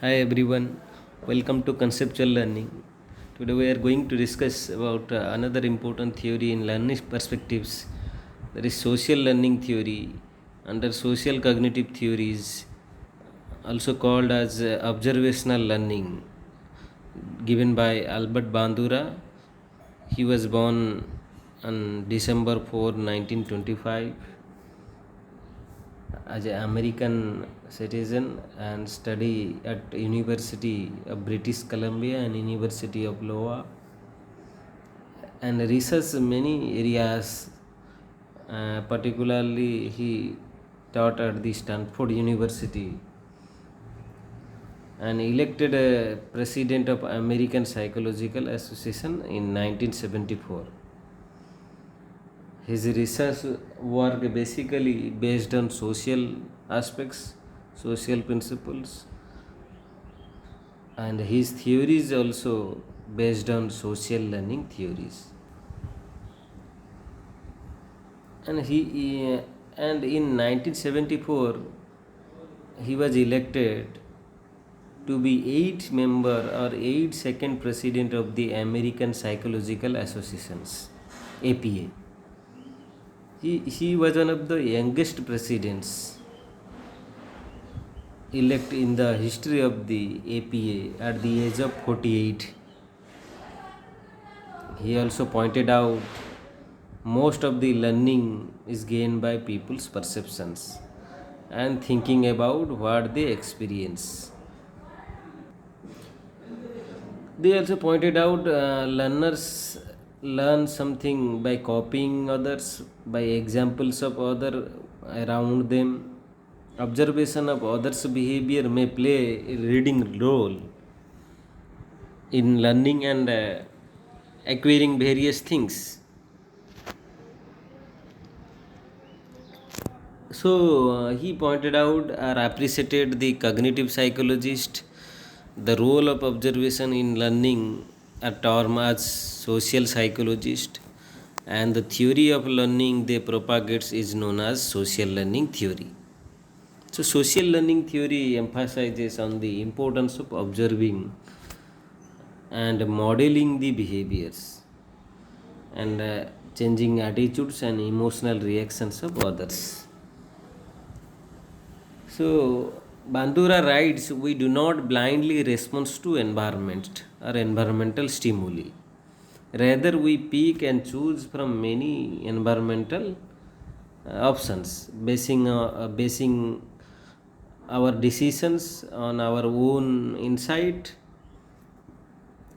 Hi everyone, welcome to Conceptual Learning. Today we are going to discuss about another important theory in learning perspectives, that is social learning theory under social cognitive theories, also called as observational learning, given by Albert Bandura. He was born on December 4, 1925 as an American citizen and study at University of British Columbia and University of Iowa and research many areas. Particularly, he taught at the Stanford University and elected a president of American Psychological Association in 1974. His research work basically based on social aspects, social principles, and his theories also based on social learning theories. And and in 1974 he was elected to be eighth member or eighth second president of the American Psychological Associations, APA. He was one of the youngest presidents elect in the history of the APA at the age of 48. He also pointed out most of the learning is gained by people's perceptions and thinking about what they experience. They also pointed out learners learn something by copying others, by examples of other around them. Observation of others' behavior may play a leading role in learning and acquiring various things. So he pointed out or appreciated the cognitive psychologist, the role of observation in learning are termed as social psychologist, and the theory of learning they propagates is known as social learning theory. So social learning theory emphasizes on the importance of observing and modeling the behaviors and changing attitudes and emotional reactions of others. So Bandura writes, we do not blindly respond to environment or environmental stimuli. Rather, we pick and choose from many environmental options, basing our decisions on our own insight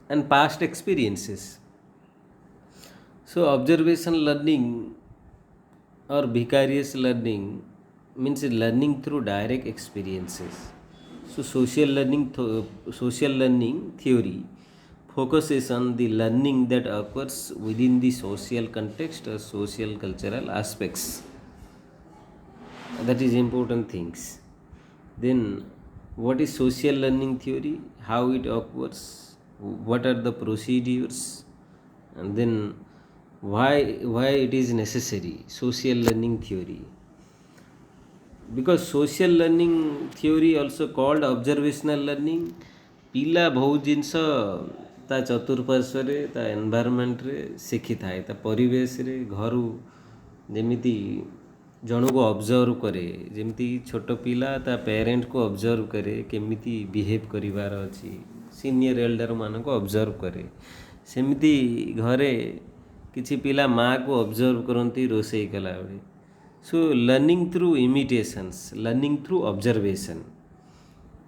and past experiences. So, observation learning or vicarious learning means learning through direct experiences. So social learning theory focuses on the learning that occurs within the social context or social cultural aspects. That is important things. Then, what is social learning theory? How it occurs? What are the procedures? And then, why it is necessary? Social learning theory, because social learning theory also called observational learning, ପିଲା ବହୁତ ଜିନିଷ ତା ଚତୁଃପାର୍ଶ୍ୱରେ ତା ଏନଭାୟରମେଣ୍ଟରେ ଶିଖିଥାଏ, ତା ପରିବେଶରେ ଘରୁ ଯେମିତି ଜଣକୁ ଅବଜର୍ଭ କରେ, ଯେମିତି ଛୋଟ ପିଲା ତା ପ୍ୟାରେଣ୍ଟକୁ ଅବଜର୍ଭ କରେ କେମିତି ବିହେଭ୍ କରିବାର ଅଛି, ସିନିୟର ଏଲ୍ଡରମାନଙ୍କୁ ଅବଜର୍ଭ କରେ, ସେମିତି ଘରେ କିଛି ପିଲା ମାଆକୁ ଅବଜର୍ଭ କରନ୍ତି ରୋଷେଇ କଲାବେଳେ. So, learning through imitations, learning through observation.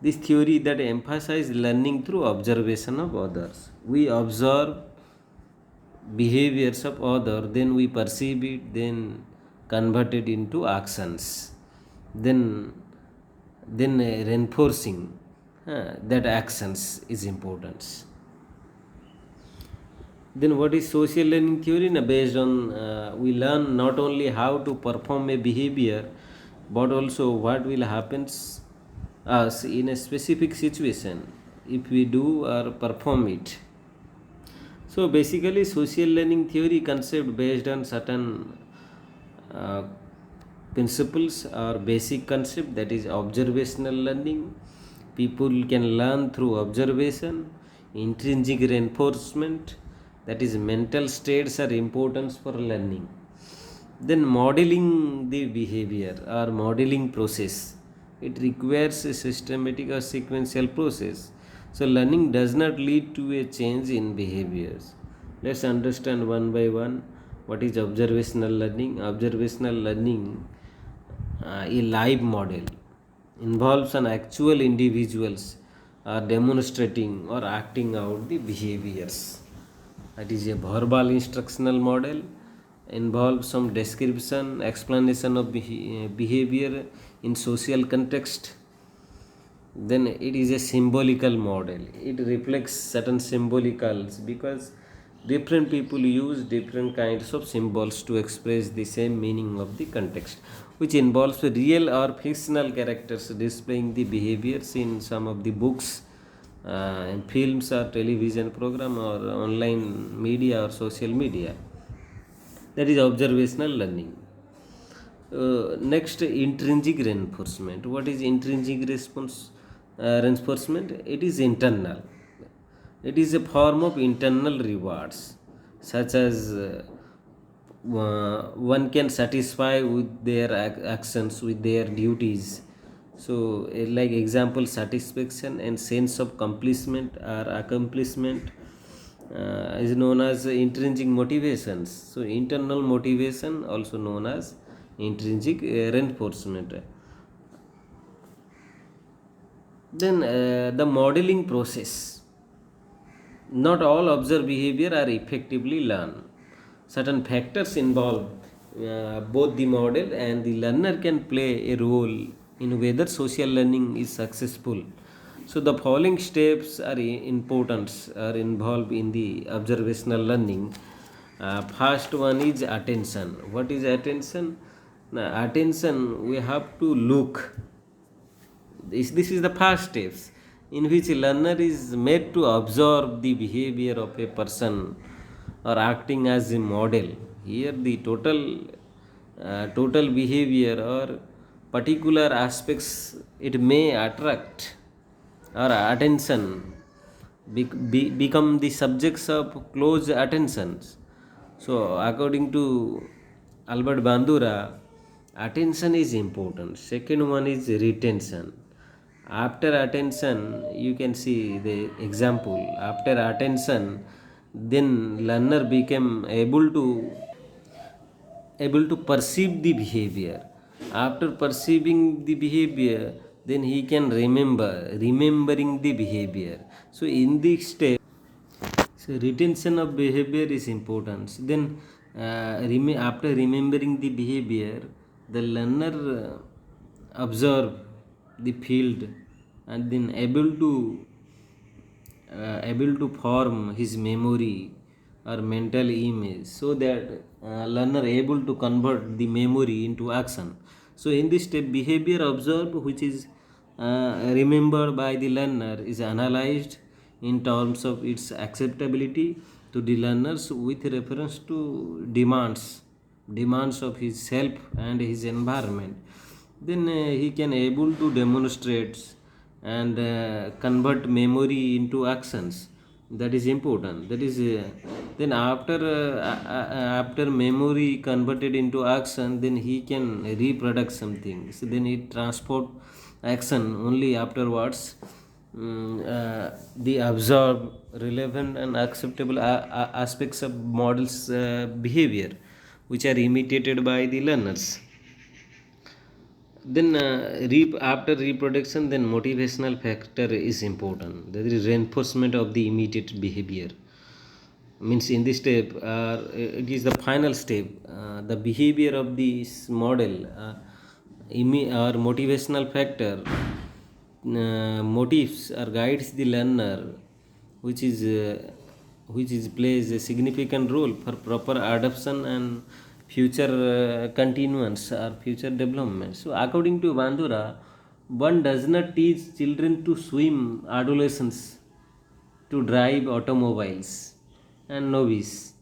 This theory that emphasizes learning through observation of others. We observe behaviors of others, then we perceive it, then convert it into actions, then reinforcing that actions is important. Then what is social learning theory? Based on we learn not only how to perform a behavior but also what will happen us in a specific situation if we do or perform it. So basically social learning theory concept based on certain principles or basic concept, that is observational learning, People can learn through observation, intrinsic reinforcement, that is, mental states are important for learning. Then, modeling the behavior or modeling process. It requires a systematic or sequential process. So, learning does not lead to a change in behaviors. Let's understand one by one what is observational learning. Observational learning, a live model, involves an actual individuals are demonstrating or acting out the behaviors. That is a verbal instructional model, involves some description, explanation of behavior in social context. Then it is a symbolical model. It reflects certain symbolicals because different people use different kinds of symbols to express the same meaning of the context, which involves real or fictional characters displaying the behaviors in some of the books, in films or television program or online media or social media. That is observational learning. Next, intrinsic reinforcement. What is intrinsic reinforcement? It is internal. It is a form of internal rewards, such as one can satisfy with their actions, with their duties. So, like example, satisfaction and sense of accomplishment is known as intrinsic motivations. So, internal motivation, also known as intrinsic reinforcement. Then, the modeling process. Not all observed behavior are effectively learned. Certain factors involved, both the model and the learner can play a role in whether social learning is successful. So the following steps are important, are involved in the observational learning. First one is attention. What is attention? Now, attention, we have to look. This is the first steps in which a learner is made to observe the behavior of a person or acting as a model. Here the total behavior or particular aspects it may attract or attention become the subjects of close attentions. So according to Albert Bandura, attention is important. Second one is retention. After attention, you can see the example. After attention, then learner became able to perceive the behavior. After perceiving the behavior, then he can remembering the behavior. So in this step, so retention of behavior is important. Then after remembering the behavior, the learner observe the field and then able to form his memory or mental image, so that learner able to convert the memory into action. So in this step, behavior observed which is remembered by the learner is analyzed in terms of its acceptability to the learners with reference to demands of his self and his environment. Then he can able to demonstrate and convert memory into actions. That is important. That is then after memory converted into action, then he can reproduce something. So then he transport action only afterwards. The observed relevant and acceptable aspects of models behavior which are imitated by the learners. Then after reproduction, then motivational factor is important. That is reinforcement of the immediate behavior. Means in this step, it is the final step. The behavior of this model or motivational factor motives or guides the learner, which is plays a significant role for proper adoption and future continuance or future development. So according to Bandura, one does not teach children to swim, adolescents to drive automobiles, and novice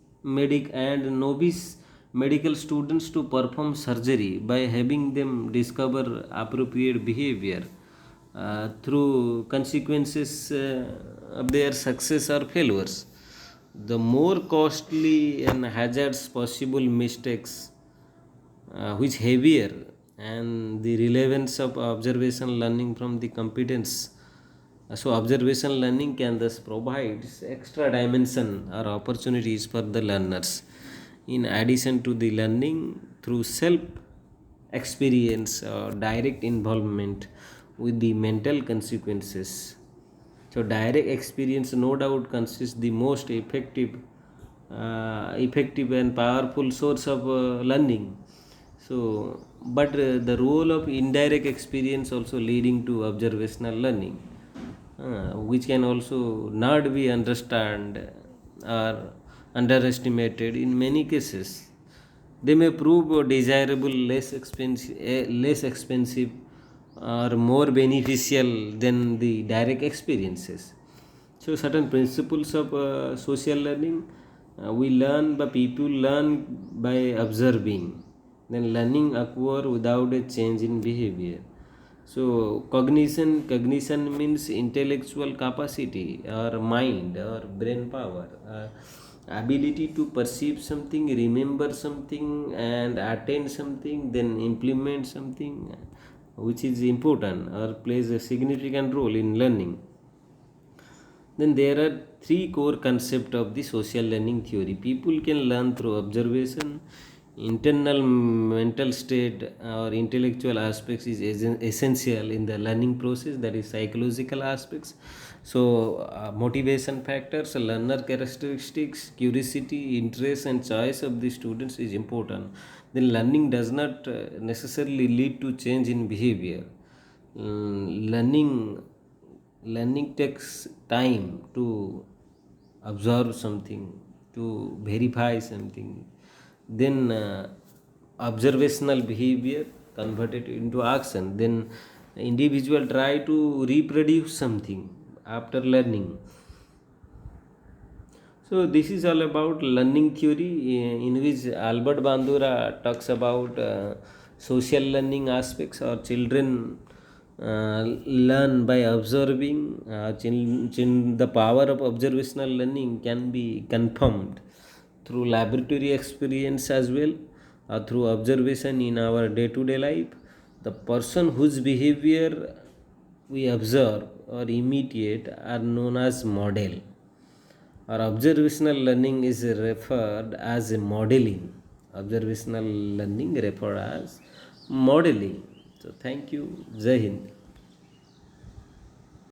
medical students to perform surgery by having them discover appropriate behavior. through consequences of their success or failures. The more costly and hazards possible mistakes, which heavier, and the relevance of observation learning from the competence. So observation learning can thus provide extra dimension or opportunities for the learners in addition to the learning through self experience or direct involvement with the mental consequences. So direct experience no doubt consists the most effective and powerful source of learning. So, but the role of indirect experience also leading to observational learning, which can also not be understood or underestimated in many cases. They may prove desirable, less expensive, or more beneficial than the direct experiences. So, certain principles of social learning, we learn, but people learn by observing. Then learning occur without a change in behavior. So, cognition means intellectual capacity, or mind, or brain power, ability to perceive something, remember something, and attain something, then implement something, which is important or plays a significant role in learning. Then there are three core concepts of the social learning theory. People can learn through observation, internal mental state or intellectual aspects is essential in the learning process, that is psychological aspects. So motivation factors, learner characteristics, curiosity, interest and choice of the students is important. Then learning does not necessarily lead to change in behavior. Learning takes time to observe something, to verify something, then observational behavior converted into action, then individual try to reproduce something after learning. So this is all about learning theory, in which Albert Bandura talks about social learning aspects, or children learn by observing. The power of observational learning can be confirmed through laboratory experience as well, or through observation in our day-to-day life. The person whose behavior we observe or imitate are known as model, or observational learning is referred as a modeling. Observational learning referred as modeling. So thank you. Jai Hind.